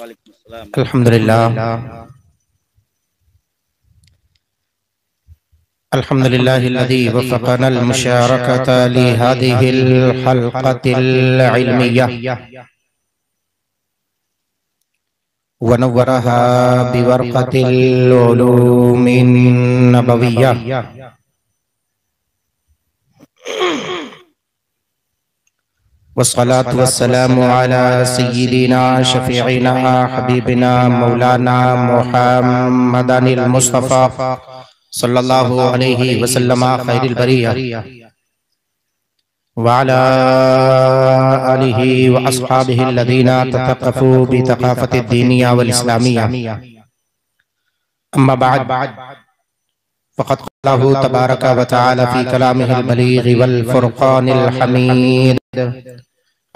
अल्हम्दुलिल्लाह अल्हम्दुलिल्लाहिल्लज़ी वफ़क़नल मुशारकता लिहादिहिल हल्क़तिल इल्मिय्यह व नव्वरहा बिवर्क़तिल उलूमिन नबविय्यह वस्सलातु वस्सलामु अला सय्यिदिना शफ़ीइना हबीबिना मौलाना मुहम्मदिल मुस्तफ़ा सल्लल्लाहु अलैहि वसल्लम खैरिल बरिया व अला आलिहि व अस्हाबिहि अल्लज़ीना ततक़फ़ू बितक़ाफ़तिद दीनिया वल इस्लामिया अम्मा बअद फ़क़द क़ालहु तबारक व तआला फ़ी कलामिहिल बलीग़ वल फ़ुरक़ानिल हमीद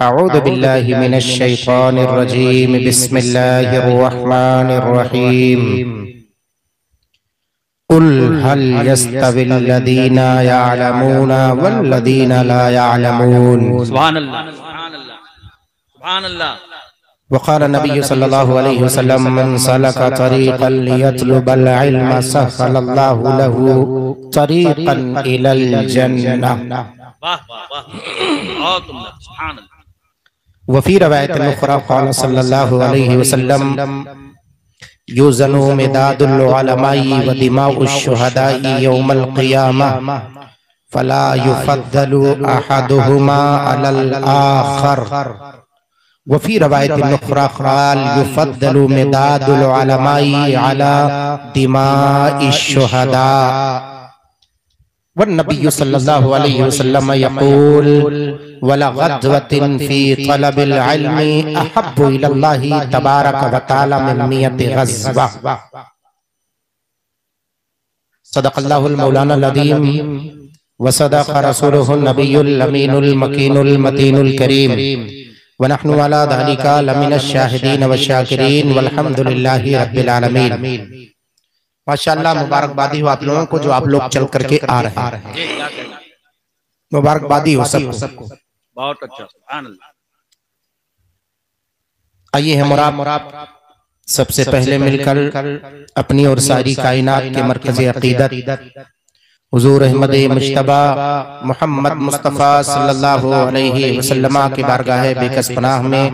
अऊज़ु बिल्लाहि मिनश शैतानिर रजीम बिस्मिल्लाहिर रहमानिर रहीम कुल हल यस्तविल लज़ीना यअलमूना वल्लज़ीना ला यअलमून सुभानअल्लाह सुभानअल्लाह सुभानअल्लाह। वक़ाल नबी सल्लल्लाहु अलैहि वसल्लम मन सलक तरीक़न लियतलुबल इल्म सहलल्लाहु लहु तरीक़न इलल जन्नह। वाह वाह वाह बहुत उम्दा सुभानअल्लाह। वफ़ी रवायतिन उख़रा क़ाल सल्लल्लाहु अलैहि वसल्लम युज़नु मिदादुल उलमाई व दिमाउश शुहदाई यौमल क़ियामह फला युफ़द्दलु अहदुहुमा अलल आख़र। वफ़ी रवायतिन उख़रा क़ाल युफ़द्दलु मिदादुल उलमाई अला दिमाइश शुहदा वन्नबी सल्लल्लाहु अलैहि वसल्लम यक़ूल वला ग़ज़वतिन फ़ी तलबिल इल्मि अहब्बु इलल्लाहि तबारक व तआला मिन मियति ग़ज़वा। सदक़ल्लाहुल मौलानाल अज़ीम व सदक़ रसूलुहुन नबियुल अमीनुल मकीनुल मतीनुल करीम व नहनु अला ज़ालिका लमिनश शाहिदीन व शाकिरीन वल्हम्दुलिल्लाहि रब्बिल आलमीन। माशाअल्लाह, मुबारकबादी हो आप लोगों को जो आप लोग चल करके आ रहे हैं। मुबारकबादी हो सबको। बहुत अच्छा सुभानअल्लाह। आइए हम और आप सबसे पहले मिलकर अपनी और सारी कायनात के मरकज़ अक़ीदत हुज़ूर अहमद मुज्तबा मोहम्मद मुस्तफ़ा सल्लल्लाहु अलैहि वसल्लम के बारगाह बेकस पनाह में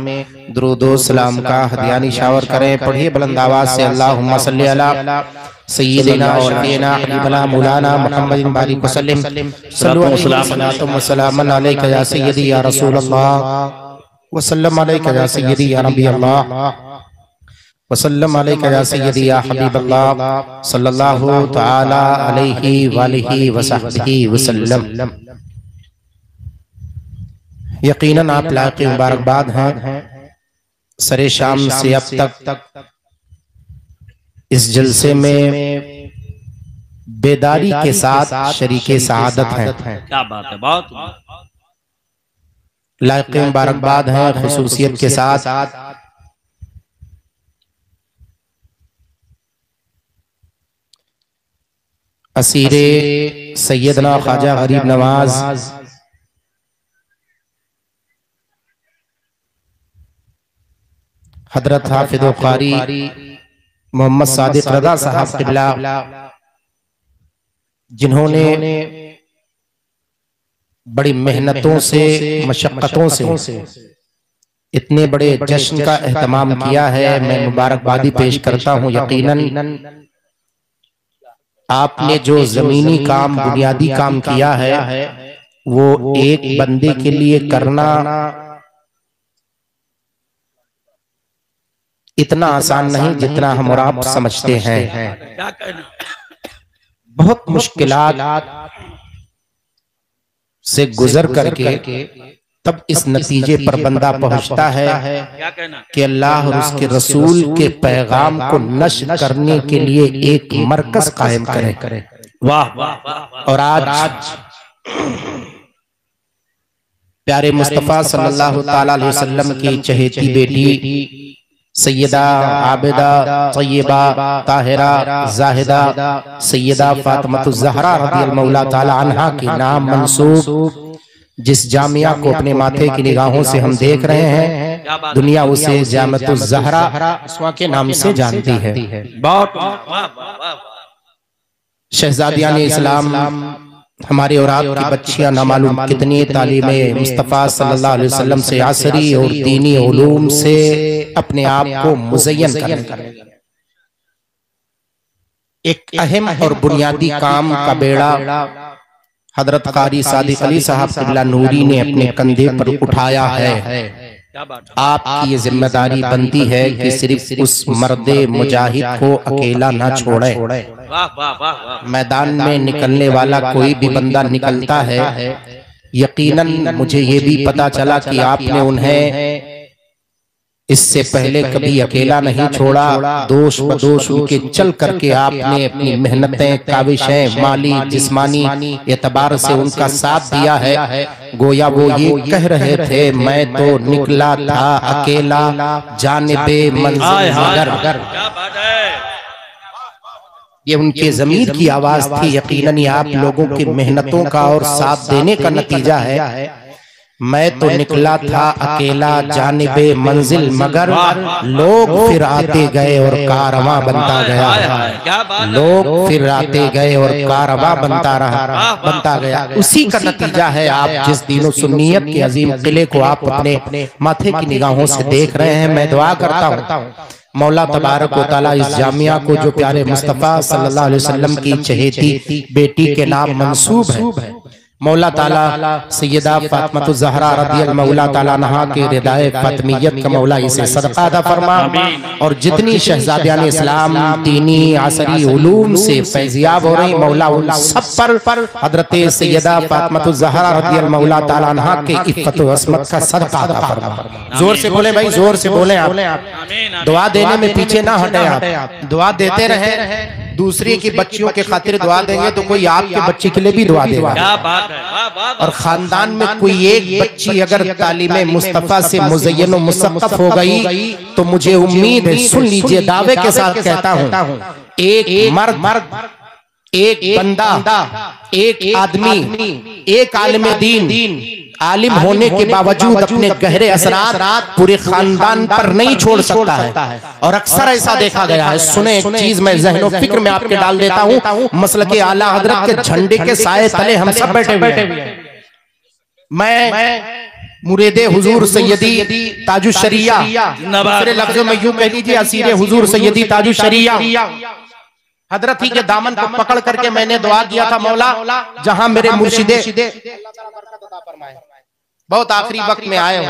दुरूद व सलाम का हदियानी शावर करें। पढ़िए बुलंद आवाज़ से अल्लाहुम्मा सल्ली अला सय्यिदिना व नबीना हबीबना मौलाना मुहम्मदिन बारिक वसल्लिम सल्लल्लाहु अलैहि व सल्लम अलैका या सय्यदी या रसूल अल्लाह व सल्लम अलैका या सय्यदी या नबी अल्लाह वसल्लम अलैका या सय्यदी या हबीब अल्लाह सल्लल्लाहु तआला अलैहि वालिहि वसहबिहि वसल्लम। यकीनन आप लायक मुबारकबाद हैं। सरे शाम से अब तक इस जलसे में बेदारी के साथ शरीके सआदत हैं। क्या बात है, बहुत लायक मुबारकबाद हैं खुसूसियत के साथ असीरे सैयदना ख्वाजा गरीब नवाज हजरत हाफिज़ कारी मोहम्मद सादिक रज़ा साहब क़िबला, जिन्होंने बड़ी मेहनतों से मशक्क़तों से इतने बड़े जश्न का एहतमाम किया है, मैं मुबारकबादी पेश करता हूँ। यकीनन आपने जो जमीनी काम बुनियादी काम किया है वो एक बंदे के लिए करना इतना आसान नहीं जितना हम और आप समझते हैं। क्या कहना, बहुत मुश्किलात से गुजर करके तब इस नतीजे पर बंदा पहुंचता है क्या कहना। कि अल्लाह और उसके रसूल के पैगाम को नश्र करने के लिए एक मरकज कायम करे। वाह वाह वाह। और आज प्यारे मुस्तफ़ा सल्लल्लाहु ताला अलैहि वसल्लम की चहेती बेटी सैयदा आबिदा तय्यबा ताहिरा जाहिदा सैयदा फातिमा ज़हरा रज़ियल्लाहु ताला अन्हा के नाम मंसूब जिस जामिया को अपने माथे की निगाहों से हम देख रहे हैं, दुनिया उसे जामतुज़ ज़हरा के नाम से जानती है। शहजादियान इस्लाम, हमारे और आपकी बच्चियां ना मालूम कितनी तालीमे मुस्तफ़ा सल्लल्लाहु अलैहि वसल्लम से आसरी और दीनी उलूम से अपने आप को मुज़य्यन करें। एक अहम और बुनियादी काम का बेड़ा हजरत कारी सादिक अली साहब क़िबला नूरी ने अपने कंधे पर उठाया है। आपकी ये जिम्मेदारी बनती है कि सिर्फ उस मर्दे मुजाहिद को अकेला ना छोड़े। मैदान में निकलने वाला कोई भी बंदा निकलता है, यकीनन मुझे ये भी पता चला कि आपने उन्हें इससे पहले कभी अकेला नहीं छोड़ा। दोष बदोष उनके चल करके आपने अपनी मेहनतें, काविशें, माली जिस्मानी एतबार से उनका साथ दिया है। गोया वो ये कह रहे थे, मैं तो निकला था अकेला जानिबे मंजिल मगर। ये उनके ज़मीर की आवाज थी। यकीनन ये आप लोगों की मेहनतों का और साथ देने का नतीजा है। मैं तो निकला था अकेला जानिबे मंजिल मगर, लोग फिर आते गए और कारवां बनता गया। लोग फिर आते गए और कारवां बनता गया। उसी का नतीजा है आप जिस दीन सुन्नियत के अजीम किले को आप अपने माथे की निगाहों से देख रहे हैं। मैं दुआ करता हूँ मौला तबारक व तआला इस जामिया को जो प्यारे मुस्तफ़ा सल्लल्लाहु अलैहि वसल्लम की चहेती बेटी के नाम मंसूब है, मौला ताला सैयदा फातिमातुज़ ज़हरा रज़ियल्लाहु मौला ताला अन्हा के रिदाए फातिमियत का मौला इसे सदका अता फरमा। और जितनी शहजादियान इस्लाम दीनी असरी उलूम से फैज़याब हो रही, मौला उन सब पर हजरत सैयदा फातिमातुज़ ज़हरा रज़ियल्लाहु मौला ताला अन्हा के इफ़्फ़त व अस्मत का सदका अता फरमा। जोर से बोले भाई, जोर से बोले आप। दुआ देने में पीछे ना हटे आप, दुआ देते रहे। दूसरी की बच्चियों के खातिर दुआ देंगे तो कोई आपके बच्चे के लिए भी दुआ देगा। और खानदान में कोई एक बच्ची अगर तालीमे मुस्तफ़ा से मुज़य्यन मुसक़्क़फ़ हो गई तो मुझे उम्मीद है, सुन लीजिए, दावे के साथ कहता हूँ, एक मर्द, एक बंदा, एक आदमी, एक आलिम दीन, आलिम होने के बावजूद अपने गहरे असरात पूरे खानदान पर नहीं छोड़ सकता है। और अक्सर ऐसा देखा गया है। सुने एक चीज मैं ज़हनो फिक्र में आपके डाल देता हूँ। मसलके आला हजरत के झंडे के साए तले हम सब बैठे हुए हैं। मैं मुरीदे हुजूर सैयदी ताजुश शरिया, दूसरे लफ्जों में यूं कह लीजिए असीरे हुजूर सैयदी ताजुश शरिया हजरत ही के दामन को पकड़ करके मैंने दुआ किया था, मौला जहां मेरे मुर्शिदे बहुत आखिरी वक्त में आए हो,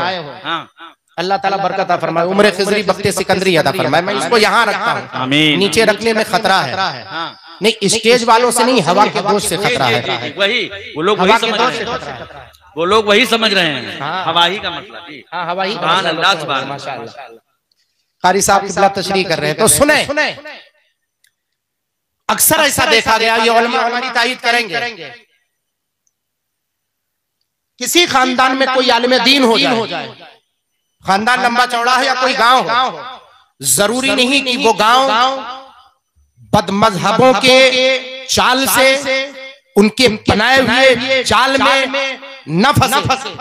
अल्लाह ताला बरकत अता फरमाए, उम्र खिजरी बख्ते सिकंदरी अता फरमाए। मैं इसको यहाँ रखता हूँ, नीचे रखने में खतरा है। नहीं, स्टेज वालों से नहीं, हवा के दोष से खतरा है। वही वो लोग वही समझ रहे हैं, वो लोग वही समझ रहे हैं। हवा ही का मतलब, हाँ हवा ही। सुभान अल्लाह, सुभान अल्लाह। माशाअल्लाह। कारी साहब क़िबला तशरीह कर रहे हैं तो सुने। अक्सर ऐसा देखा गया, ये उलमा हमारी तायीद करेंगे, किसी खानदान में कोई आलिम दीन हो जाए, खानदान लंबा चौड़ा है या कोई गांव हो, जरूरी नहीं कि वो गांव बदमज़हबों के चाल से, उनके बनाए हुए चाल में न फंसे।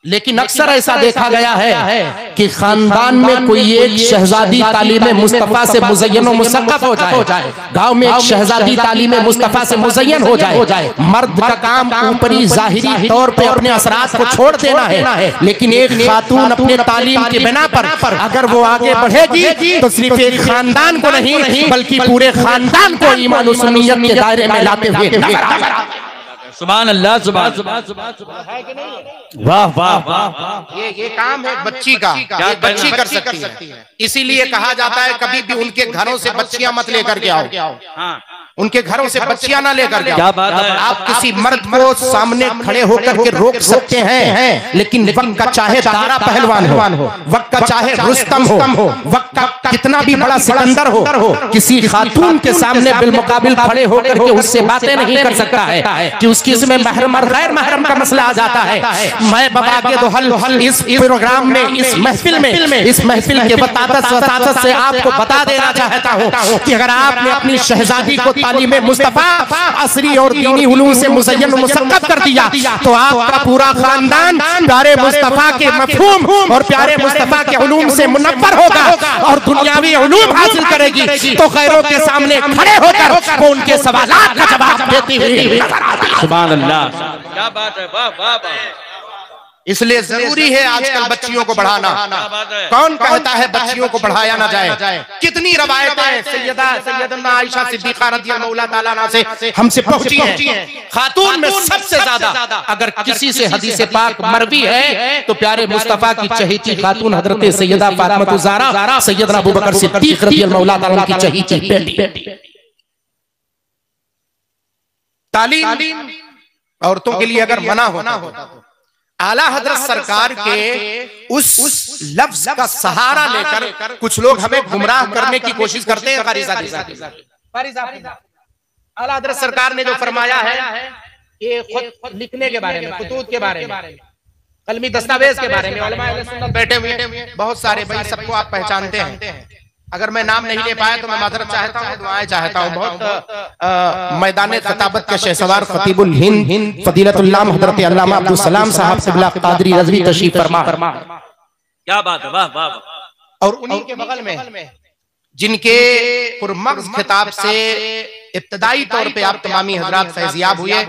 लेकिन अक्सर ऐसा देखा गया है कि खानदान में कोई एक शहजादी तालीम मुस्तफ़ा से मुज़य्यन मुसक़्क़फ़ हो जाए, गांव में एक शहजादी तालीम मुस्तफ़ा से मुज़य्यन हो जाए। मर्द का काम ऊपरी ज़ाहिरी तौर पे अपने असरात को छोड़ देना है, लेकिन एक खातून अपने तालीम के बिना पर अगर वो आगे बढ़ेगी तो सिर्फ एक खानदान को नहीं बल्कि पूरे खानदान को ईमान और सुन्नियत के दायरे में लाते हुए। सुभान अल्लाह, सुभान वाह वाह वाह। ये काम है बच्ची का, ये बच्ची कर सकती है। इसीलिए कहा जाता है कभी भी उनके घरों से बच्चियां मत लेकर के आओ, उनके घरों से बच्चियां ना लेकर के आओ। आप किसी मर्द को सामने खड़े होकर के रोक सकते हैं, लेकिन वक्त का चाहे दारा पहलवान हो, वक्त का चाहे रुस्तम हो, वक्त का कितना भी बड़ा सिकंदर हो, किसी खातून के सामने बिलमुकाबिल खड़े होकर के उससे बातें नहीं कर सकता है कि उसकी इसमें महरम और गैर महरम का मसला आ जाता है। मैं बाबा के दोहल इस प्रोग्राम में, इस महफिल के वतादत से आपको बता देना चाहता हूँ कि अगर आपने अपनी शहजादी को तालीम मुस्तफा असरी और दीनी उलूम से मुज़य्यन मुसक्कत कर दिया, तो आपका पूरा खानदान प्यारे मुस्तफा के मफ़हूम और प्यारे मुस्तफा के उलूम से मुनव्वर होगा और दुनियावी उलूम हासिल करेगी। तो गैरों के सामने खड़े होकर वो उनके सवालात का जवाब देती हुई। सुभान अल्लाह, क्या बात है, वाह वाह वाह। इसलिए जरूरी है आजकल बच्चियों को बढ़ाना। कौन कहता है बच्चियों को बढ़ाया ना जाए? कितनी रवायतें सैयदना आयशा सिद्दीक़ा रज़ियल्लाहु ताला अन्हा से हमसे पहुंची हैं। खातून में सबसे ज्यादा अगर किसी से हदीस पाक मरवी है तो प्यारे मुस्तफा की चहेती खातून हजरत सैयदा फातिमा ज़हरा सैयदना अबू बकर सिद्दीक़ रज़ियल्लाहु ताला अन्हु की चहेती बेटी। तालीम औरतों के लिए अगर मना होता, आला हजरत सरकार के उस लफ्ज का सहारा लेकर कुछ लोग हमें गुमराह करने की कोशिश करते हैं। आला हजरत सरकार ने जो फरमाया है कि खुद लिखने के बारे में, खुतूत के बारे में, कलमी दस्तावेज के बारे में उलमा अहले सुन्नत बैठे हुए बहुत सारे, भाई सबको आप पहचानते हैं। अगर मैं नाम नहीं ले पाया तो मैं माजरत चाहता हूँ, दुआएं चाहता हूँ। बहुत मैदान खिताबत के शहसवार खतीबुल हिंद फदीलतुल्लाह हजरत अल्लामा अब्दुल सलाम साहब क़िबला क़ादरी रज़वी तशरीफ फरमा। क्या बात है, वाह वाह। और उन्हीं के बगल में जिनके पुरमग़्ज़ खिताब से इब्तदाई तौर पे आप तमामी हजरात फैज़याब हुए,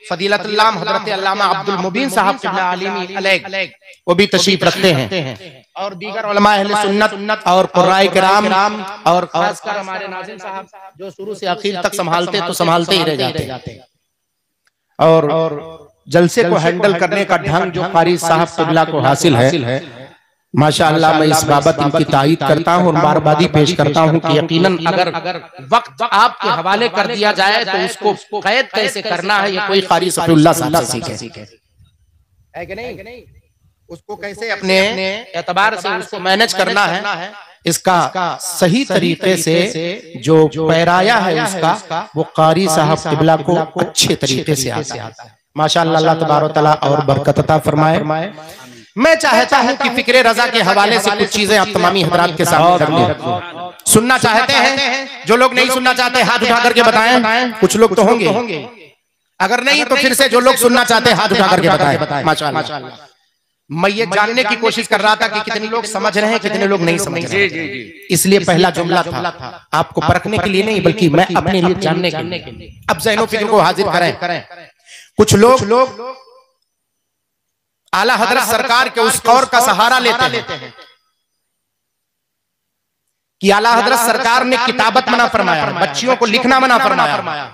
फदीलतुल्लाह हजरत अल्लामा अब्दुल मुबीन साहब क़िबला आलिमी अलैह, वो भी तशरीफ रखते हैं। और दीगर उलमा अहले सुन्नत और कुर्राए किराम और खासकर हमारे नाज़िम साहब जो शुरू से आखिर तक संभालते ही रह जाते। और जलसे को हैंडल करने का ढंग जो क़ारी साहब क़िबला को हासिल है, माशाअल्लाह, मैं इस बाबत इनकी तारीफ करता हूँ और बारबादी पेश करता हूँ कि यकीनन अगर वक्त आपके हवाले कर दिया जाए तो उसको कैद कैसे करना है ये कोई क़ारी सफ़ीउल्लाह साहब सीखे है कि नहीं, उसको कैसे अपने एतबार से उसको मैनेज करना है, इसका सही तरीके से जो पैराया है उसका वो क़ारी साहब क़िबला को अच्छे तरीके से आता है। माशाअल्लाह, अल्लाह तबारक तआला और बरकत अता फरमाए। मैं चाहता हूं कि फिक्रे रजा के हवाले से कुछ चीजें आप तमामी हजरात के सामने रखें। सुनना चाहते हैं? जो लोग नहीं सुनना चाहते हाथ उठा करके बताएं। कुछ लोग तो होंगे, अगर नहीं तो फिर से जो लोग सुनना चाहते हैं हाथ उठा करके बताएं। माशाअल्लाह, मैं ये जानने की कोशिश कर रहा था कि कितने लोग समझ रहे हैं, कितने लोग नहीं समझ रहे हैं। इसलिए पहला जुमला था आपको परखने के लिए नहीं, बल्कि मैं अपने लिए जानने के लिए। अब ज़हनो फिक्र को हाजिर करें। कुछ लोग आला हजरत सरकार के उस कौर का सहारा लेते हैं कि आला हजरत सरकार ने किताबत मना फरमाया, बच्चियों को लिखना मना फरमाया।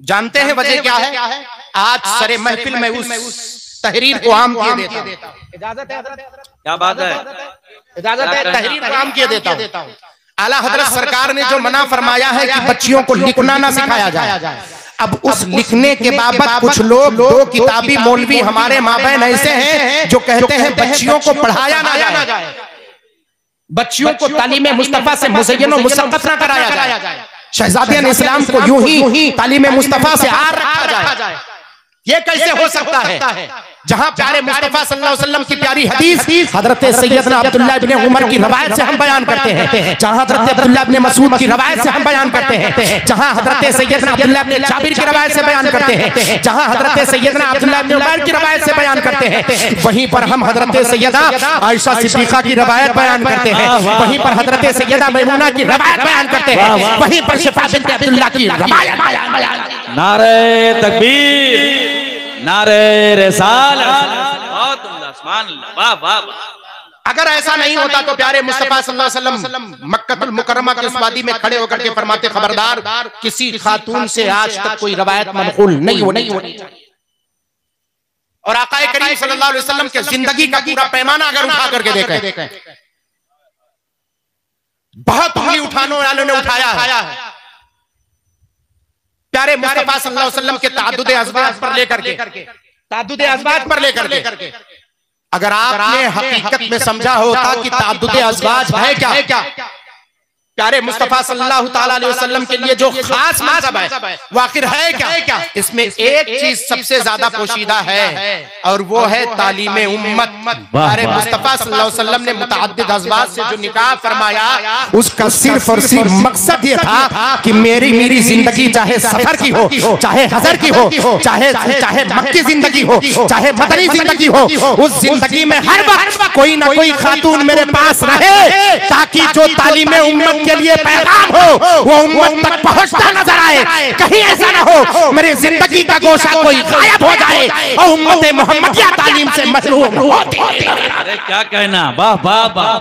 जानते हैं वजह क्या है? आज सरे महफिल में उस तहरीर को आम किए देता हूं। इजाजत है हजरत? क्या बात है, इजाजत है? तहरीर को आम किए देता हूं। आला हजरत सरकार ने जो मना फरमाया है कि बच्चियों को लिखना ना सिखाया जाए, अब उस लिखने के बाबत कुछ लोग, दो किताबी मौलवी हमारे माबैन ऐसे हैं जो कहते हैं बच्चियों को पढ़ाया ना जाए, बच्चियों को तालीम मुस्तफा से मुज़य्यन और मुसक्कत ना कराया जाए, शहज़ादियान इस्लाम को यूं ही तालीम मुस्तफा से आर रखा जाए। ये कैसे हो सकता है? जहां प्यारे मुस्तफा सल्लल्लाहु अलैहि वसल्लम की प्यारी हदीस हजरत सैयदना अब्दुल्लाह इब्न उमर की रवायत से हम बयान करते हैं, जहां हजरत अब्दुल्लाह इब्न मसूद की रवायत से हम बयान करते हैं, जहां हजरत सैयदना अब्दुल्लाह इब्न जाबिर की रवायत से बयान करते हैं, जहां हजरत सैयदना अब्दुल्लाह इब्न उमर की रवायत से बयान करते हैं, वहीं पर हम हजरत सैयदा आयशा सिद्दीक़ा की रवायत बयान करते हैं, वहीं पर हजरत सैयदा मैमूना की रवायत बयान करते हैं, वहीं पर शिफा बिन्त अब्दुल्लाह की रवायत बयान। नारे तकबीर, नारे रिसालत, वाह वाह। अगर ऐसा नहीं होता तो प्यारे मुस्तफा सल्लल्लाहु अलैहि वसल्लम मक्कतुल मुकर्रमा के उस वादी में खड़े होकर के फरमाते, खबरदार किसी खातून से आज तक कोई रवायत मनक़ूल नहीं होनी चाहिए। और आक़ाए करीम सल्लल्लाहु अलैहि वसल्लम के जिंदगी का पूरा पैमाना अगर उठा करके देखें, बहुत उंगली उठाने वालों ने उठाया है प्यारे मुस्तफा सल्लल्लाहु अलैहि वसल्लम के ताद्दुदे अज़वाज पर लेकर के। अगर आपने हकीकत में समझा होता कि ताद्दुदे अज़वाज है क्या, प्यारे मुस्तफा सल्लल्लाहु ताला अलैहि वसल्लम के लिए जो खास मजहब है वो आखिर है क्या? इसमें एक चीज सबसे ज्यादा पोशीदा है और वो है तालीम उम्मत। प्यारे मुस्तफा सल्लल्लाहु अलैहि वसल्लम ने मुतअद्दिद अज़वाज से जो निकाह फरमाया उसका सिर्फ और सिर्फ मकसद ये था कि मेरी जिंदगी चाहे सफर की हो, चाहे हजर की हो, चाहे मक्की जिंदगी हो, चाहे मदनी जिंदगी हो, उस जिंदगी में हर वक्त कोई ना कोई खातून मेरे पास रहे ताकि जो तालीम उम्मत के लिए पैगाम हो वो उम्मत तक पहुंचता नजर आए। कहीं ऐसा ना हो मेरी जिंदगी का गोशा कोई गायब हो जाए और उम्मत मोहम्मदिया तालीम से महरूम हो। अरे क्या कहना, वाह वाह वाह,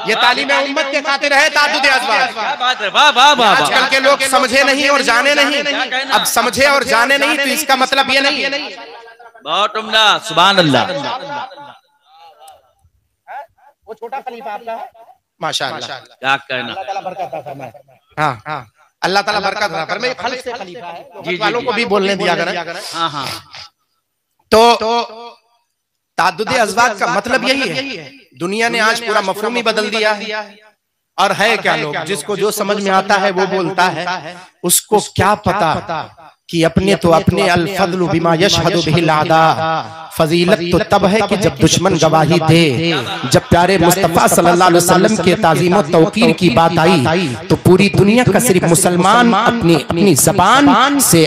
ये तालीम उम्मत के खातिर है ताद्दुद अज़वाज। क्या बात है, वाह वाह वाह। आजकल के लोग समझे नहीं और जाने नहीं, अब समझे और जाने नहीं तो इसका मतलब ये नहीं है। बहुत उम्दा, सुभान अल्लाह। वो छोटा खलीफा आपका है, माशाअल्लाह, क्या कहना। हाँ, अल्लाह ताला बरकत दे। पर मैं खल्क से खलीफा है, जी वालों को भी बोलने दिया करें। हाँ हाँ। तो ताद्दुद अज़वाज का मतलब यही है। दुनिया ने आज पूरा मफ़हूम ही बदल दिया है। और है क्या, लोग जिसको जो समझ में आता है वो बोलता है, उसको क्या पता कि अपने तो अपने अल फज़लु बिमा यशहदु बिहिल आदा, फजीलत तो तब है कि जब दुश्मन गवाही दे। जब प्यारे मुस्तफा सल्लल्लाहु अलैहि वसल्लम के ताज़ीम और तौक़ीर की बात आई तो पूरी दुनिया का सिर्फ मुसलमान अपनी ज़बान से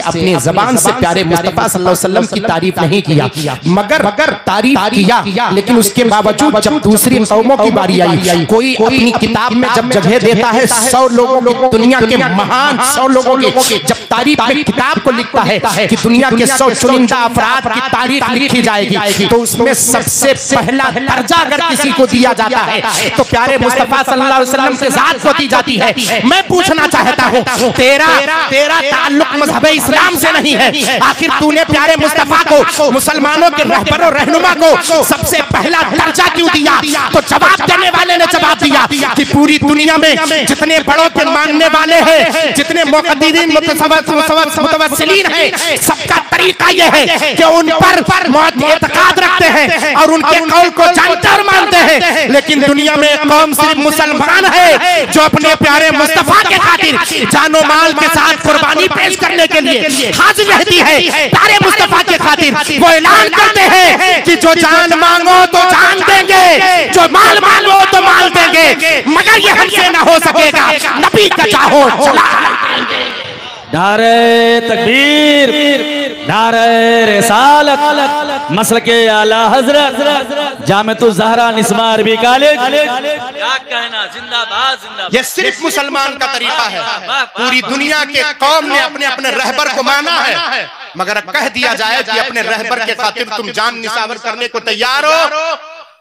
प्यारे मुस्तफा सल्लल्लाहु अलैहि वसल्लम की तारीफ नहीं किया, मगर तारीफ किया। लेकिन उसके बावजूद जब दूसरी कौमों की बारी आई, कोई अपनी किताब में जब जगह देता है 100 लोगों को, दुनिया के महान 100 लोगों की जब तारीफ में किताब को लिखता है कि दुनिया के 100 चुनिंदा अफराद की तारीफ लिखी जाएगी, तो उसमें सबसे पहला दर्जा अगर किसी को दिया जाता है तो प्यारे मुस्तफा सल्लल्लाहु अलैहि वसल्लम के ज़ात को दी जाती है। मैं पूछना चाहता हूँ, तेरा ताल्लुक मज़हब इस्लाम से नहीं है, आखिर तूने प्यारे मुस्तफा को, मुसलमानों के रहबर और रहनुमा को सबसे पहला दर्जा क्यों दिया? तो जवाब देने वाले ने जवाब दिया कि पूरी दुनिया में जितने बड़ों के मानने वाले हैं, जितने मुक़द्दिरीन मुतवस्सिलीन हैं, सबका तरीका यह है कि उन पर एतकाद रखते हैं और उनके कौल को जानते और मानते हैं। लेकिन दुनिया में एक कौम सिर्फ मुसलमान है जो अपने प्यारे मुस्तफा के खातिर जानो माल के साथ कुर्बानी पेश करने के लिए हाजिर रहती है। प्यारे मुस्तफा के खातिर वो ऐलान करते हैं कि जो जान मांगो तो जान देंगे, जो माल मांगो तो माल देंगे, मगर ये हमसे ना हो सकेगा, नबी का चाहो चला। नारे तकबीर, नारे रिसालत, मसलके आला हजरत, जामिअतुज़ ज़हरा निस्मा अरबी कॉलेज। क्या कहना, जिंदाबाद जिंदाबाद। ये सिर्फ मुसलमान का तरीका है। पूरी दुनिया के कौम ने अपने अपने रहबर को माना है, मगर कह दिया जाए कि अपने रहबर के खातिर तुम जान निसावर करने को तैयार हो।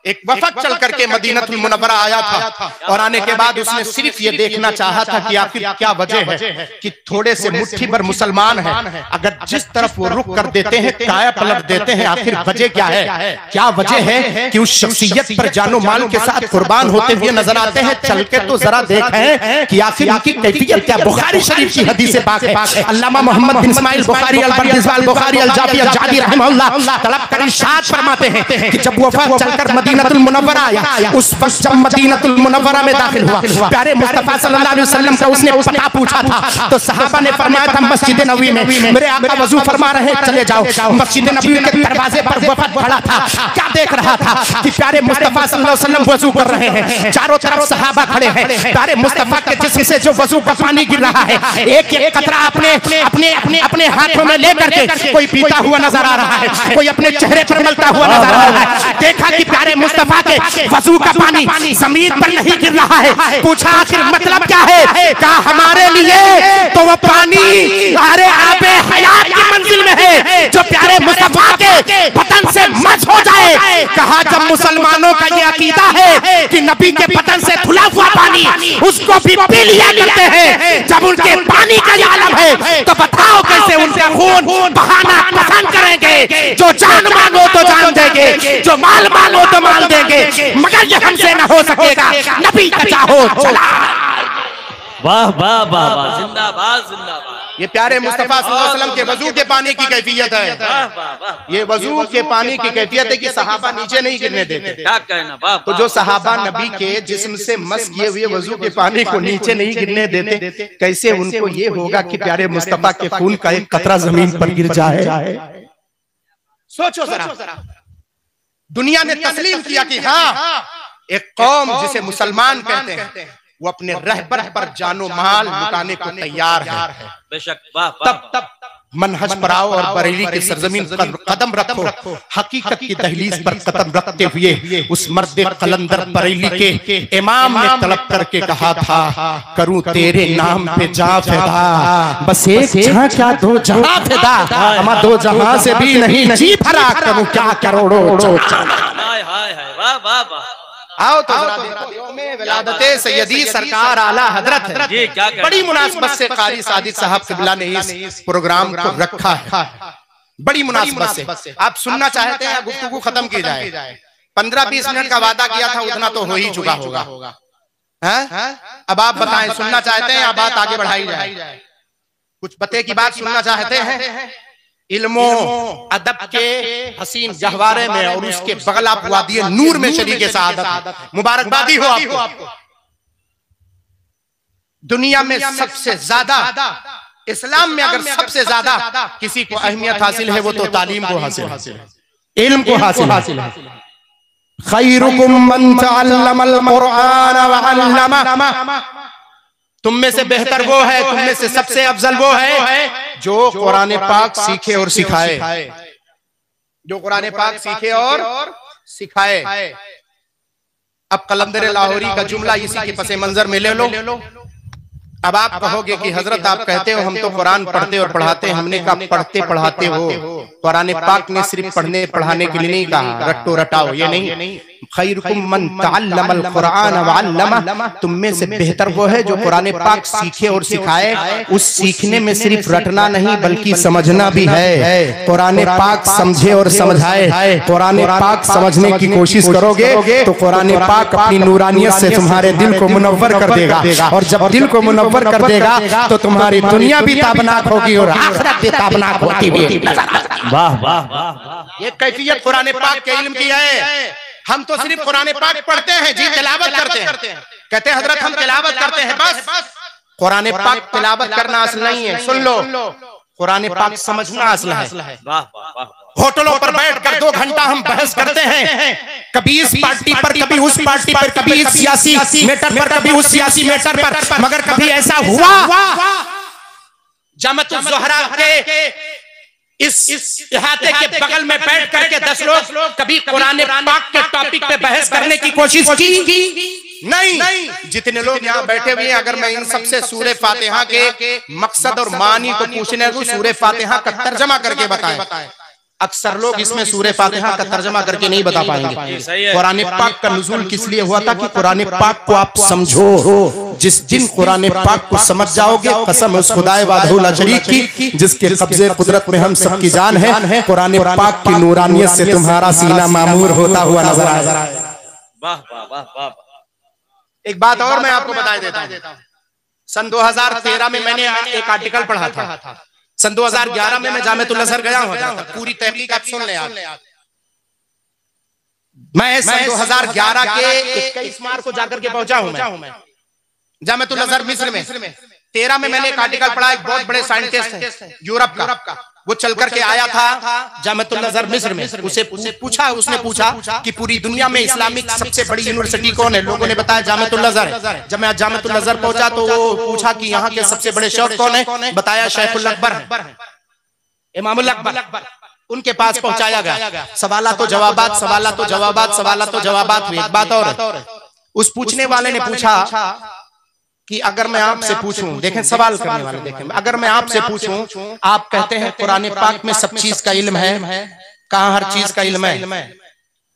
एक वफद चल करके मदीनतुल मुनव्वरा आया था और आने के बाद उसने सिर्फ ये देखना चाहा था कि आखिर क्या वजह है कि थोड़े से मुट्ठी भर मुसलमान हैं, अगर जिस तरफ वो रुख कर देते हैं, काया पलट देते हैं, आखिर वजह क्या है? क्या वजह है कि उस शख्सियत पर जानो माल के साथ कुर्बान होते हुए नजर आते हैं? चल के तो जरा देखें कि आखिर उनकी कैफियत क्या। बुखारी शरीफ की हदीस पाक है, अल्लामा मोहम्मद बिन इस्माइल बुखारी अल-बर्दिज़वाल बुखारी अल-जाफ़ी अल-जादी रहमहुल्लाह तलब कर इरशाद फरमाते हैं कि जब वफद चलकर मदीनतुल मुनव्वरा आया, उस वक्त जब मदीनतुल मुनव्वरा में दाखिल हुआ, प्यारे मुस्तफा सल्लल्लाहु अलैहि वसल्लम का उसने पता पूछा था तो सहाबा ने फरमाया था मस्जिद नबवी में मेरे आका वजू फरमा रहे हैं, चले जाओ। मस्जिद नबवी के दरवाजे पर वफद खड़ा था, क्या देख रहा था कि प्यारे मुस्तफा सल्लल्लाहु अलैहि वसल्लम वजू कर रहे हैं, चारों तरफ सहाबा खड़े हैं, प्यारे मुस्तफा के जिस्म से जो वजू का पानी गिर रहा है, एक एक कतरा अपने हाथों में लेकर के कोई पीता हुआ नजर आ रहा है, कोई अपने चेहरे पर मलता हुआ नजर आ रहा है। देखा कि प्यारे मुस्तफा के वजू का पानी जमीन पर नहीं गिर रहा है। पूछा आखिर मतलब क्या है? कहा हमारे लिए तो वो पानी अरे आबे हयात की मंजिल में है जो प्यारे मुस्तफा के बदन से मस हो जाए। कहा जब मुसलमानों का ये अकीदा है कि नबी के बदन से धुला हुआ पानी उसको भी पी लिया करते हैं, जब उनके पानी का ये आलम है तो बताओ कैसे उनका खून बहाना पसंद करेंगे। जो जान मांगो तो जान देंगे, जो माल मांगो तो माल देंगे, मगर ये हमसे ना हो सकेगा, नबी का चाहो चला। वाह वाह वाह वाह, जिंदाबाद जिंदाबाद। ये प्यारे मुस्तफा सल्लल्लाहु अलैहि वसल्लम के वजू के पानी की कैफियत है। ये वजू के पानी की कैफियत है कि सहाबा नीचे नहीं गिरने देते। क्या कहना, वाह। तो जो सहाबा नबी के जिस्म से मस किए हुए वजू के पानी को नीचे नहीं गिरने देते, कैसे उनको ये होगा कि प्यारे मुस्तफा के खून का एक कतरा जमीन पर गिर जाए। सोचो जरा, दुनिया ने तस्लीम किया कि हाँ, एक कौम जिसे मुसलमान कहते हैं वो अपने रहबर पर जानो माल लुटाने को तैयार है। बेशक, वाह। तब मनहज पर आओ और बरेली की सरजमीन पर कदम रखो। हकीकत की दहलीज पर कदम रखते हुए उस मर्द कलंदर बरेली के इमाम ने तलब करके कहा था, करूं तेरे नाम पे जा फिदा, बस एक जहां क्या दो जहां फिदा, हम दो जहां से भी नहीं जी भरा, करूं क्या करोड़ों। हाय हाय हाय, वाह वाह वाह। आओ तो विलादते सैयदी सरकार आला हजरत है। बड़ी मुनासबत से कारी सादिक साहब किबला ने इस प्रोग्राम को रखा है, बड़ी मुनासबत से। आप सुनना चाहते हैं गुफ्तगू खत्म की जाए, 15-20 मिनट का वादा किया था, उतना तो हो ही चुका होगा। अब आप बताएं, सुनना चाहते हैं या बात आगे बढ़ाई जाए? कुछ पते की बात सुनना चाहते हैं? इल्मो अदब के हसीन गहवारे में और उसके बगल आप वादी नूर में शरीके सआदत, मुबारकबादी हो आपको। दुनिया में सबसे ज्यादा, इस्लाम में अगर सबसे ज्यादा किसी को अहमियत हासिल है वो तो तालीम को हासिल है, इल्म को हासिल है। खैरुकुम मन तअल्लमल कुरआन व अल्लमा, तुम में से बेहतर वो है, तुम में से सबसे अफजल वो है जो कुरान पाक सीखे और सिखाए, जो कुरान पाक सीखे और सिखाए। अब कलंदर लाहौरी का जुमला इसी के पसे मंजर में ले लो। अब आप कहोगे कि हजरत आप कहते हो हम तो कुरान पढ़ते और पढ़ाते, हमने कहा पढ़ते पढ़ाते हो, कुरान पाक ने सिर्फ पढ़ने पढ़ाने के लिए नहीं कहा रट्टो रटाओ, ये नहीं। खैरुकुम मन तअल्लमल कुरआन व अल्लमा, तुम में से बेहतर वो है जो कुरान पाक सीखे और सिखाए। उस सीखने में सिर्फ रटना नहीं बल्कि समझना भी है। कुरान पाक समझे और समझाए। कुरान पाक समझने की कोशिश करोगे तो कुरान पाक अपनी नूरानियत से तुम्हारे दिल को मुनव्वर कर देगा, और जब दिल को मुनव्वर कर देगा तो तुम्हारी दुनिया भी ताबनाक होगी और आखिरत भी ताबनाक होती हुई। वाह वाह वाह। ये कैफियत कुरान पाक के इल्म की है। हम तो सिर्फ कुरान पाक पढ़ते हैं जी, तिलावत करते हैं। कहते हैं हजरत हम तिलावत करते हैं, बस। कुरान पाक तिलावत करना असल नहीं है, सुन लो, कुरान पाक समझना असल है। वाह वाह। होटलों पर बैठकर 2 घंटा हम बहस करते हैं, कभी इस पार्टी पर, कभी उस पार्टी पर, कभी इस सियासी मैटर पर, कभी उस सियासी मैटर पर, मगर कभी ऐसा हुआ जामतुल ज़ोहरा के इस इहाते के बगल में बैठ करके 10 लोग कभी कुरान पाक के टॉपिक पे बहस करने की कोशिश की? नहीं। जितने लोग यहाँ बैठे हुए हैं, अगर मैं इन सबसे सूरे फातिहा के मकसद और मानी को पूछने को सूरे फातिहा का तर्जमा करके बताएं, अक्सर लोग इसमें सूरे फातिहा का तर्जमा करके नहीं बता पाएंगे। कुरान पाक का नुज़ूल किस लिए हुआ था कि कुरान पाक को आप समझो। जिस दिन कुरान पाक को समझ जाओगे, कसम उस खुदाए वादहुल शरीक की जिसके कब्जे कुदरत में हम सबकी जान है, कुरान पाक की नूरानियत से तुम्हारा सीना मामूर होता हुआ नजर आएगा। वाह वाह वाह वाह। एक बात और मैं आपको बता देता हूँ। सन 2013 में मैंने एक आर्टिकल पढ़ा था। सन 2011 में मैं जामिअतुल अज़हर गया हूँ, पूरी तहकीक आप सुन लें। मैं सन 2011 के 21 मार्च को जाकर के पहुंचा हूं मैं जामिअतुल अज़हर मिस्र में। 13 में मैंने एक आर्टिकल पढ़ा, एक बहुत बड़े साइंटिस्ट हैं यूरोप का, वो चल करके आया था जामिअतुल अज़हर मिस्र में। उसने पूछा कि पूरी दुनिया में इस्लामिक सबसे बड़ी यूनिवर्सिटी कौन है? लोगों ने बताया जामिअतुल अज़हर। जब मैं जामिअतुल अज़हर पहुंचा तो वो पूछा कि यहाँ के सबसे बड़े शेख कौन है? बताया शेखुल अकबर, इमामुल अकबर। उनके पास पहुंचाया गया, सवालात तो जवाबात, सवालात तो जवाबात, सवालात तो जवाबात हुए। एक बात और, उस पूछने वाले ने पूछा कि अगर मैं आपसे पूछूं, देखें सवाल करने वाले, देखें, अगर मैं आपसे पूछूं, आप कहते हैं कुरान पाक में सब चीज का इल्म है, कहाँ हर चीज का इल्म है?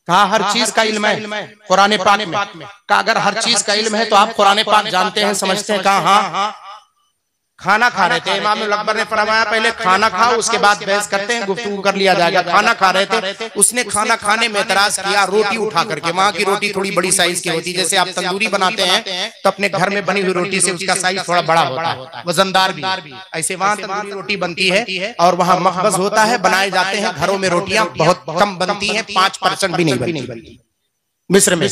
कहाँ हर चीज का इल्म है? कुरान पाक में। कहा अगर हर चीज का इल्म है तो आप कुरान पाक जानते हैं, समझते हैं? कहा हाँ। खाना खा रहे थे। इमाम अकबर ने फरमाया पहले खाना खाओ, उसके बाद बहस करते हैं, गुफ्तगू कर लिया जाएगा। खाना खा रहे थे, उसने खाना खाने में एतराज किया रोटी उठा करके। वहां की रोटी थोड़ी बड़ी साइज की होती है, जैसे आप तंदूरी बनाते हैं तो अपने घर में बनी हुई रोटी से उसका साइज थोड़ा बड़ा होता है, वजनदार भी। ऐसे वहां तंदूरी रोटी बनती है और वहां मखबज होता है, बनाए जाते हैं। घरों में रोटियां बहुत कम बनती है, 5% भी नहीं बनती। मिस्र में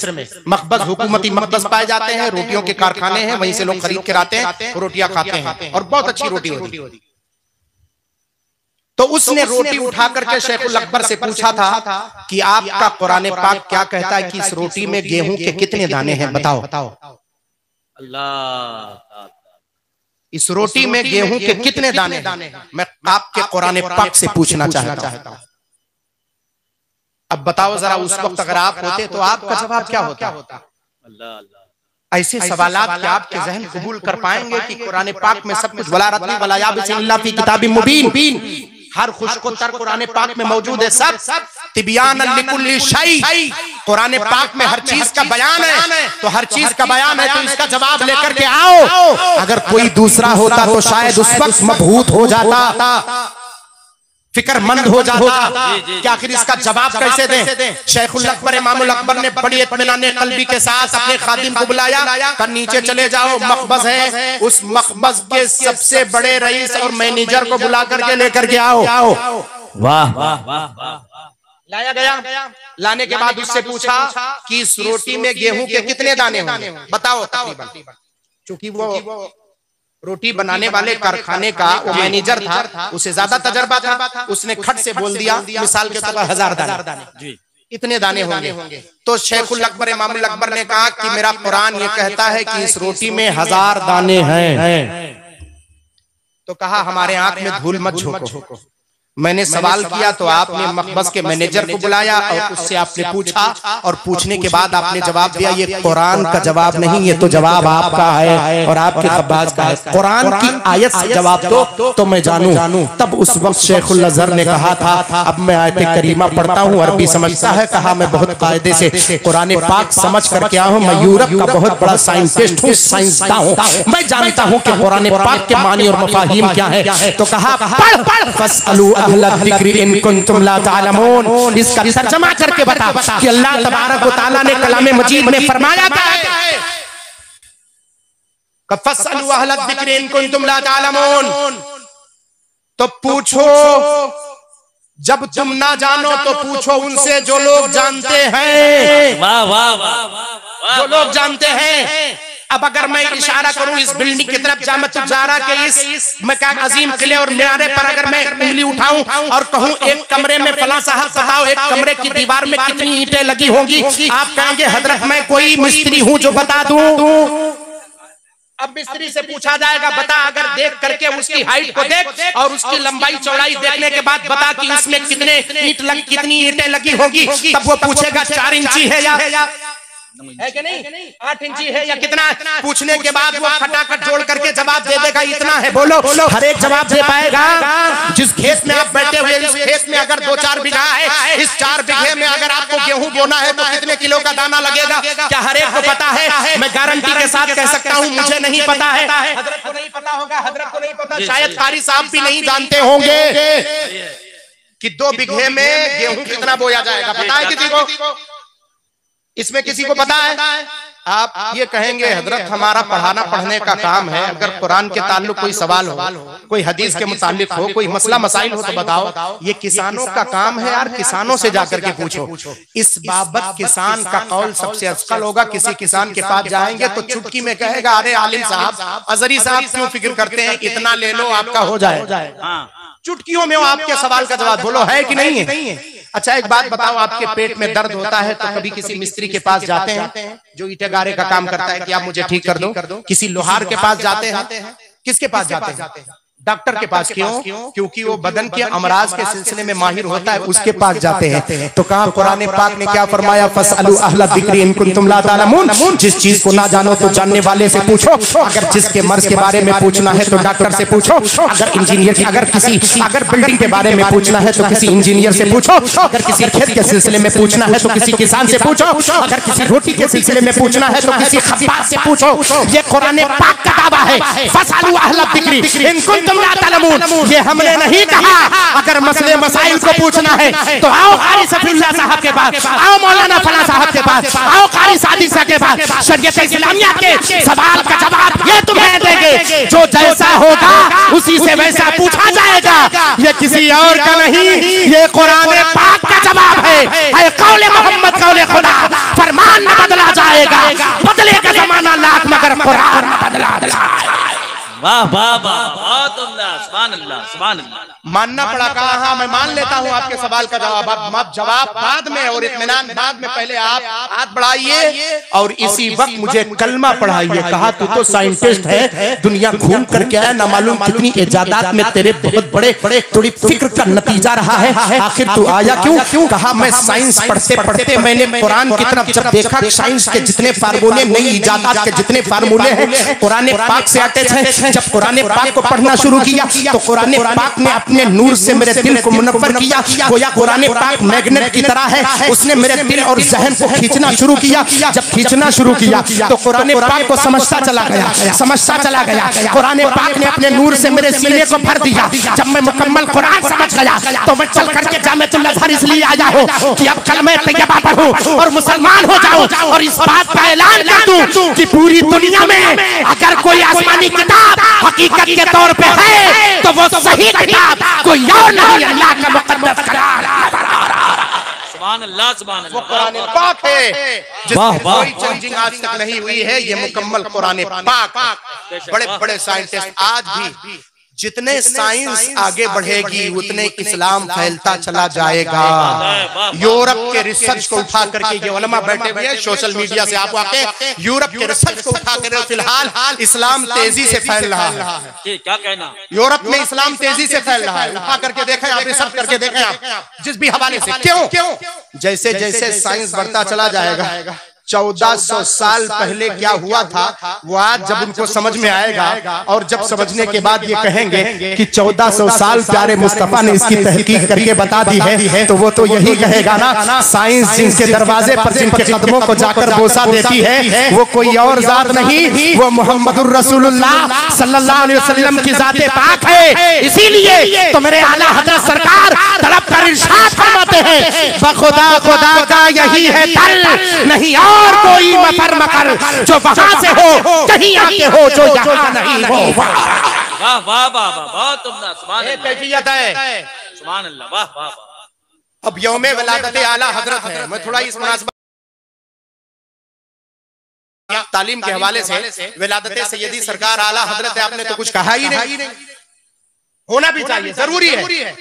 मखबज, हुकूमती मखबज पाए जाते हैं, रोटियों के कारखाने हैं, वहीं से लोग खरीद के आते हैं, रोटियां खाते हैं और बहुत अच्छी रोटी होती है। तो उसने रोटी उठा करके शेखुल अकबर से पूछा था कि आपका कुरान पाक क्या कहता है कि इस रोटी में गेहूं के कितने दाने हैं, बताओ। अल्लाह, इस रोटी में गेहूं के कितने दाने हैं, मैं आपके कुरान पाक से पूछना चाहता हूं। अब बताओ जरा, उस वक्त अगर आप होते तो आपका जवाब क्या होता? अल्लाह, ऐसे सवालात क्या आपके जहन कबूल कर पाएंगे कि कुरान पाक में सब कुछ वला रत्ती वला याबिसिल्ला फी किताबिम मुबीन, हर खुशको तर कुरान पाक में मौजूद है, सब तिबियानन लिकुल्ली शै, कुरान पाक में हर चीज का बयान है। तो हर चीज का बयान है तो इसका जवाब लेकर के आओ। अगर कोई दूसरा होता तो शायद उस वक्त मबहूत हो जाता, फिक्रमंद हो जाता कि आखिर इसका जवाब कैसे दें। शेखुल अकबर इमामुल अकबर ने बड़ी इत्मीनान कल्बी के साथ अपने खादिम को बुलाया, कहा नीचे चले जाओ, मखबज है, उस मखबज के सबसे बड़े रईस और मैनेजर को बुला करके लेकर के आओ। वाह वाह वाह। लाया गया, लाने के बाद उससे पूछा कि इस रोटी में गेहूं के कितने दाने होंगे, बताओ तकरीबन। चूंकि वो रोटी बनाने वाले कारखाने का वो मैनेजर था, उसे ज्यादा तजर्बा था, उसने खट से बोल दिया मिसाल के तौर पर 1000 दाने, इतने दाने होंगे। तो शेखुल अकबर इमामुल अकबर ने कहा कि मेरा कुरान ये कहता है कि इस रोटी में 1000 दाने हैं। तो कहा हमारे आंख में धूल मत झोंको। मैंने सवाल किया तो आपने मखबज के मैनेजर को बुलाया और उससे आपने पूछा, और पूछने के बाद आपने जवाब दिया। ये कुरान का जवाब नहीं, ये तो जवाब आपका है और आपके खब्बाज का है। कुरान की आयत से जवाब दो तो मैं जानूं। तब उस वक्त शेखुल अज़हर ने कहा था, अब मैं आयत करीमा पढ़ता हूँ, अरबी समझता है। कहा मैं बहुत कायदे से कुरान पाक समझ करके आया हूँ, मैं यूरोप का बहुत बड़ा साइंटिस्ट हूँ, साइंसदान हूँ, मैं जानता हूँ कि कुरान पाक के मानी और मफाहिम क्या है। तो कहा पढ़ फस्अलू इसका तर्जमा करके बता कि अल्लाह तबारक व तआला ने कलाम मजीद में फरमाया क्या है। तो पूछो, जब तुम ना जानो तो पूछो उनसे जो लोग जानते हैं। वाह वाह वाह, जो लोग जानते हैं। अब अगर मैं इशारा करूं इस बिल्डिंग की तरफ, जामा तुजारा के इस मकान अजीम किले और मीनारे पर अगर मैं उंगली उठाऊं और कहूं एक कमरे में फला साहब बताओ एक कमरे की दीवार में कितनी ईंटें लगी होंगी, आप कहेंगे हजरत मैं कोई मिस्त्री हूं जो बता दूं। अब मिस्त्री से पूछा जाएगा बता, अगर देख करके उसकी हाइट को देख और उसकी लंबाई चौड़ाई देखने के बाद बता कि उसमें कितनी ईंटें लगी होगी। तब वो पूछेगा 4 इंची है या है कि नहीं, 8 इंची है या कितना। पूछने के बाद वो फटाफट जोड़ करके जवाब दे देगा इतना है। बोलो हर एक जवाब दे पाएगा। जिस खेत में आप बैठे हुए इस खेत में अगर 2-4 बीघा है, इस 4 बीघे में अगर आपको गेहूं बोना है तो कितने किलो का दाना लगेगा, क्या हर एक को पता है? मैं गारंटी के साथ कह सकता हूं मुझे नहीं पता है, हजरत को नहीं पता होगा, हजरत को नहीं पता, शायद कारी साहब भी नहीं जानते होंगे कि 2 बीघे में गेहूं कितना बोया जाएगा। पता है किसी को? इसमें किसी को पता है? आप ये कहेंगे हजरत हमारा पढ़ाना पढ़ने का काम है, अगर कुरान के ताल्लुक कोई सवाल हो, कोई हदीस के मुतालिक हो, कोई मसला मसाइल हो तो बताओ। ये किसानों का काम है यार, किसानों से जाकर के पूछो। इस बाबत किसान का कौल सबसे अफसल होगा। किसी किसान के पास जाएंगे तो चुटकी में कहेगा अरे आलिम साहब, अजहरी साहब क्यों फिक्र करते हैं, इतना ले लो आपका हो जाए। चुटकियों में आपके सवाल का जवाब बोलो है कि नहीं है। अच्छा एक बात बताओ, आपके पेट में दर्द होता है तो कभी किसी मिस्त्री के पास जाते हैं जो ईंटे गारे का काम करता है कि आप मुझे ठीक कर दो? किसी लोहार के पास जाते हैं? किसके पास जाते हैं? डॉक्टर के पास क्यों? क्योंकि वो बदन के अमराज के सिलसिले में माहिर होता है, उसके पास जाते हैं। तो कहा कुरान पाक ने क्या फरमाया, फसअलू अहला ज़िक्रि इन कुंतुम ला तालमून। जिस चीज को ना जानो तो जानने वाले से पूछो। अगर जिसके मर्ज के बारे में पूछना है तो डॉक्टर से पूछो। अगर इंजीनियर, अगर बिल्डिंग के बारे में पूछना है तो किसी इंजीनियर से पूछो। अगर किसी खेत के सिलसिले में पूछना है तो किसी किसान से पूछो। अगर किसी रोटी के सिलसिले में पूछना है तो किसी खब्बाज से पूछो। ये कुरान पाक का दावा है, फसअलू अहला ज़िक्रि इन कुंतुम ला तालमून। ये हमने नहीं कहा। अगर मसले मसाइल को पूछना है तो आओ कारी सफीउल्लाह साहब के पास, आओ मौलाना फला साहब के पास, आओ कारी सादिसा के पास। शरीयत इस्लामिया के सवाल का जवाब ये तुम्हें देंगे। जो जैसा होगा उसी से वैसा पूछा जाएगा। ये किसी और का नहीं, ये कुरान पाक का जवाब है। कौले मोहम्मद कौले खुदा, फरमान न बदला जाएगा। बदले का जमाना लाख मगर कुरान न बदला जाएगा। वाह वाह वाह, बहुत उम्दा, सुभान अल्लाह सुभान अल्लाह। मानना पड़ा। कहा हाँ मैं मान लेता हूँ आपके सवाल का जवाब। आप जवाब बाद में और इत्मीनान बाद में, पहले आप हाथ बढ़ाइए और इसी वक्त मुझे कलमा पढ़ाइए। कहा तू तो साइंटिस्ट है, दुनिया घूम करके आया, ना मालूम कितनी इजादात में तेरे बहुत बड़े बड़े थोड़ी फिक्र का नतीजा रहा है। आखिर तू आया क्यों? कहा मैं साइंस पढ़ते पढ़ते मैंने कुरान की तरफ जब देखा, साइंस के जितने फार्मूले, नई इजादात के जितने फार्मूले हैं कुरान पाक से अटैच हैं। जब कुरान पाक को पढ़ना शुरू किया तो कुरान पाक ने अपने नूर से मेरे दिल को मुनव्वर किया। गोया कुरान पाक मैग्नेट की तरह है, उसने मेरे दिल और जहन को खींचना शुरू किया। जब खींचना शुरू किया तो कुरान पाक को समझता चला गया। कुरान पाक ने अपने नूर से मेरे सीने को भर दिया। जब मैं मुकम्मल कुरान समझ गया तो मैं चल करके जामिअतुल अज़हर इसलिए आया हूँ कि अब कलमे तैयबा पढ़ूं और मुसलमान हो जाऊं और इस बात का ऐलान कर दूं कि पूरी दुनिया में अगर कोई आसमानी किताब हकीकत के तौर पे है तो वो सही किताब कोई और नहीं, अल्लाह का मुकद्दस कलाम। सुभान अल्लाह सुभान अल्लाह। वो कुरान पाक है जिसमें कोई चेंजिंग आज तक नहीं हुई है। ये मुकम्मल कुरान पाक। बड़े बड़े साइंटिस्ट आज भी, जितने साइंस आगे बढ़ेगी उतने इस्लाम फैलता चला जाएगा। यूरोप के रिसर्च को उठा करके ये उलमा बैठे हुए हैं, सोशल मीडिया से आप आके यूरोप के रिसर्च को उठा कर, फिलहाल इस्लाम तेजी से फैल रहा है। क्या कहना? यूरोप में इस्लाम तेजी से फैल रहा है। उठा करके देखें आप, रिसर्च करके देखें आप, जिस भी हवाले से। क्यों? जैसे जैसे साइंस बढ़ता चला जाएगा, 1400 साल पहले क्या हुआ था वो आज जब उनको समझ में आएगा, और जब समझने के बाद ये कहेंगे कि 1400 साल प्यारे मुस्तफा ने इसकी तहकीक करके बता दी है, तो वो तो यही कहेगा ना, साइंस जिनके दरवाजे पर, जिनके कदमों को जाकर बोसा देती है, वो कोई और जात नहीं, वो मोहम्मदुर रसूलुल्लाह सल्लल्लाहु अलैहि वसल्लम की जाते पाक है। इसीलिए तो मेरे आला हज़रत सरकार तड़प कर इरशाद फरमाते हैं, बखुदा खुदा का यही है दल, नहीं और कोई मफर मकर, जो वहां से हो कहीं आके हो, जो यहाँ नहीं हो। वाह वाह वाह वाह, बहुत उम्दा, सुभान अल्लाह। कैफियत है, सुभान अल्लाह, वाह वाह वाह। अब यौमे विलादत आला हजरत है, मैं थोड़ा इस मुनासिबत तालीम के हवाले से, विलादत सैयदी सरकार आला हजरत है, आपने तो कुछ कहा ही नहीं, होना भी चाहिए, जरूरी है।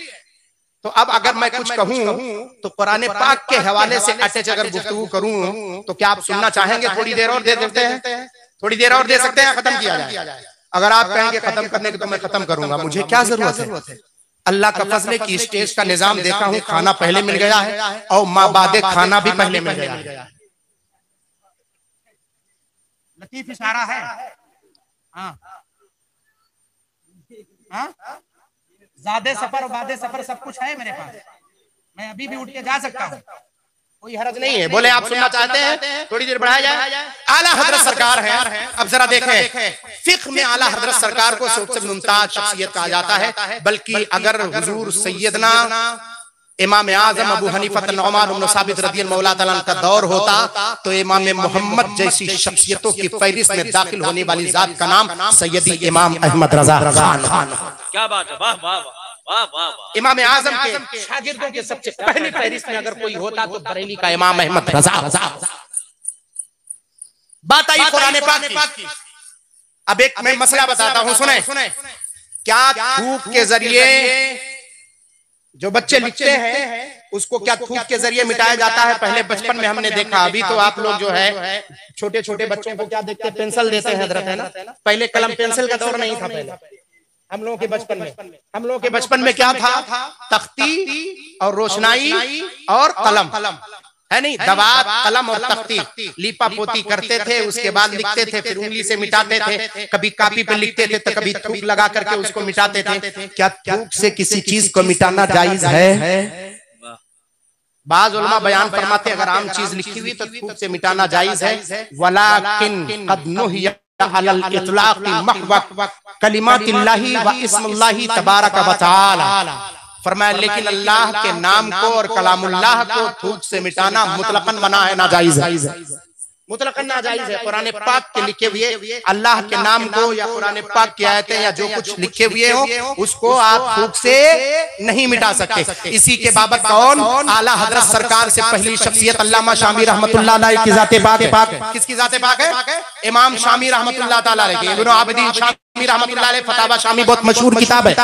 तो अब अगर मैं कुछ कहूं तो कुरान पाक के हवाले से अटैच अगर गुफ्तगू करूं तो क्या आप सुनना चाहेंगे? थोड़ी देर और दे सकते हैं, थोड़ी देर और दे सकते हैं, खत्म किया जाए। अगर आप कहेंगे खत्म करने की तो मैं खत्म करूंगा, मुझे क्या जरूरत है। अल्लाह का फजल है कि स्टेज का निजाम देखा हूं, खाना पहले मिल गया है और माँ बादे खाना भी पहले मिल गया है। लतीफ इशारा है। ज़्यादा सफर और बादे सफर सब कुछ है मेरे पास, मैं अभी भी उठ के जा सकता हूँ, कोई हरज नहीं है। बोले आप सुनना चाहते हैं, थोड़ी देर बढ़ाया जाए। आला हजरत सरकार है, अब जरा देखें, फिक्र में आला हजरत सरकार को सबसे मुमताज शख्सियत कहा जाता है, बल्कि अगर हुजूर सैयदना इमाम आजम अबू हनीफा नुअमान इब्न साबित रज़ियल्लाहु तआला अन्हु का दौर होता तो इमाम मोहम्मद जैसी शख्सियतों की फहरिस्त में दाखिल होने वाली जात का नाम सैयदी इमाम अहमद रजा खान। क्या बात है, वाह वाह वाह वाह वाह। इमाम आजम के शागिर्दों के सबसे पहली फहरिस्त में अगर कोई होता तो बरेली का इमाम अहमद रजा। बात आई कुरान पाक की। अब एक मैं मसला बताता हूँ, सुने। क्या थूक के जरिए जो बच्चे लिखते हैं उसको क्या थूक के जरिए मिटाया जाता है? पहले बचपन में हमने देखा, अभी तो आप लोग जो है छोटे छोटे बच्चों को क्या देखते हैं, पेंसिल देते हैं हजरत, है ना। पहले कलम पेंसिल का दौर नहीं था, पहले हम लोगों के बचपन में क्या था? तख्ती और रोशनाई और कलम, है नहीं? दवात, कलम और तख्ती, लीपा पोती करते थे, उसके बाद लिखते थे, फिर उंगली से मिटाते थे, कभी कॉपी पे लिखते थे तो कभी थूक लगा करके उसको मिटाते थे। क्या थूक से किसी चीज को मिटाना जायज है? बाज़ उलमा बयान फरमाते अगर आम चीज लिखी हुई तो थूक से मिटाना जायज है। वलाकिन कद नुहिया अलल इतलाक़ी महवा कलिमातिल्लाही व इस्मुल्लाही तबारक व तआला। फरमाया लेकिन अल्लाह के नाम को और कलामुल्लाह को थूक से मिटाना मुतलकन मना है, नाजायज है, मुतलकन नाजायज है। कुरान पाक के लिखे हुए अल्लाह के नाम को या कुरान पाक की आयतें या जो कुछ लिखे हुए हो उसको आप थूक से नहीं मिटा सकते। इसी के बाबत कौन? आला हजरत सरकार से पहली शख्सियत अल्लामा शामी रहमतुल्लाह अलैह की ज़ाते पाक है। किसकी ज़ाते पाक है? इमाम शामी रहमतुल्लाह तआला अलैह, इब्न आबिदीन शामी रहमतुल्लाह अलैह फतावा शामी बहुत मशहूर किताब है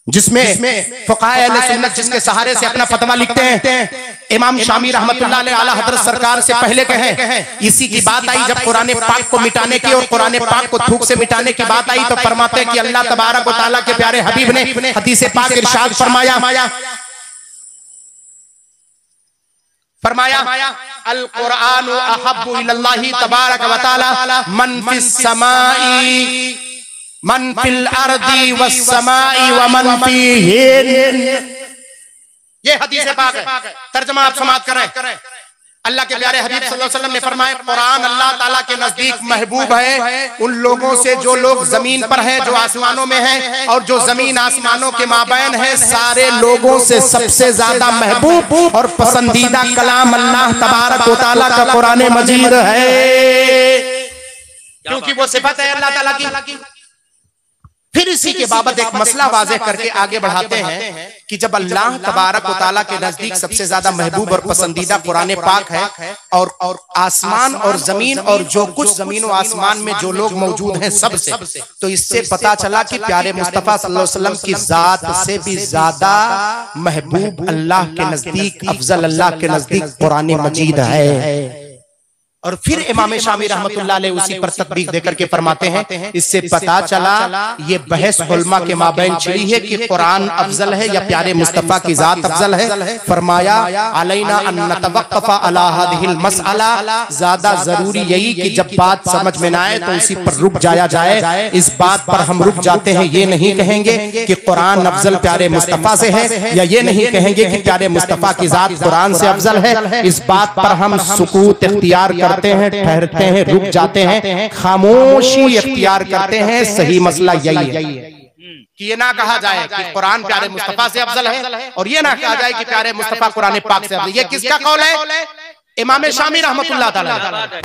जिसमें फुक़हा अहले सुन्नत जिसके सहारे से अपना फतवा लिखते हैं। इमाम शामी रहमतुल्लाह अलैह आला हज़रत सरकार से पहले कहे, इसी की बात आई जब कुरान पाक को मिटाने की और कुरान पाक को थूक से मिटाने की बात आई तो फरमाते हैं कि अल्लाह तबारक व तआला के प्यारे हबीब ने हदीस पाक इरशाद फरमाया अल कुरानु अहब्बु इलल्लाहि तबारक व तआला मन फिस समाई मन फिल अर्दी वस समाई व मन फीहिन। ये हदीस पाक है, तर्जुमा आप समाअत करें। अल्लाह के प्यारे हबीब सल्लल्लाहु अलैहि वसल्लम ने फरमाया कुरान अल्लाह ताला के नजदीक महबूब है उन लोगों से जो लोग जमीन पर हैं, जो आसमानों में हैं, और जो जमीन आसमानों के माबैन है सारे लोगों से सबसे ज्यादा महबूब और पसंदीदा कलाम अल्लाह तबारक व तआला का कुरान मजीद है, क्योंकि वो सिफत है अल्लाह ताला की। फिर इसी के बाबत एक मसला वाज़ेह करके आगे बढ़ाते हैं कि जब अल्लाह तबारक व तआला के नजदीक सबसे ज्यादा महबूब और पसंदीदा कुरान पाक है और आसमान और जमीन और जो कुछ जमीन और आसमान में जो लोग मौजूद हैं सबसे, तो इससे पता चला कि प्यारे मुस्तफा सल्लल्लाहु अलैहि वसल्लम की जात से भी ज्यादा महबूब अल्लाह के नजदीक, अफजल अल्लाह के नजदीक कुरान मजीद है। और फिर इमाम शामी रहमतुल्लाह अलैह उसी पर तत्बीक देकर के फरमाते हैं इससे पता चला ये बहस उलमा के माबैन छिड़ी है कि कुरान अफजल है या प्यारे मुस्तफा की जात अफजल है। फरमाया अलैना अन नतवक्कफ़ अला हादिहिल मसअला, ज्यादा जरूरी यही कि जब बात समझ में ना आए तो उसी पर रुक जाया जाए। इस बात पर हम रुक जाते हैं, ये नहीं कहेंगे कि कुरान अफजल प्यारे मुस्तफा से है, या ये नहीं कहेंगे कि प्यारे मुस्तफा की जात कुरान से अफजल है। इस बात पर हम सुकूत इख्तियार करते हैं, ठहरते हैं, रुक जाते हैं, खामोशी इख्तियार करते हैं। सही मसला यही है कि ये ना कहा जाए कि कुरान प्यारे मुस्तफा से अफजल है और ये ना कहा जाए कि प्यारे मुस्तफा कुरान पाक से अफजल। ये किसका कौल है? इमाम शामी रहमतुल्लाह तआला।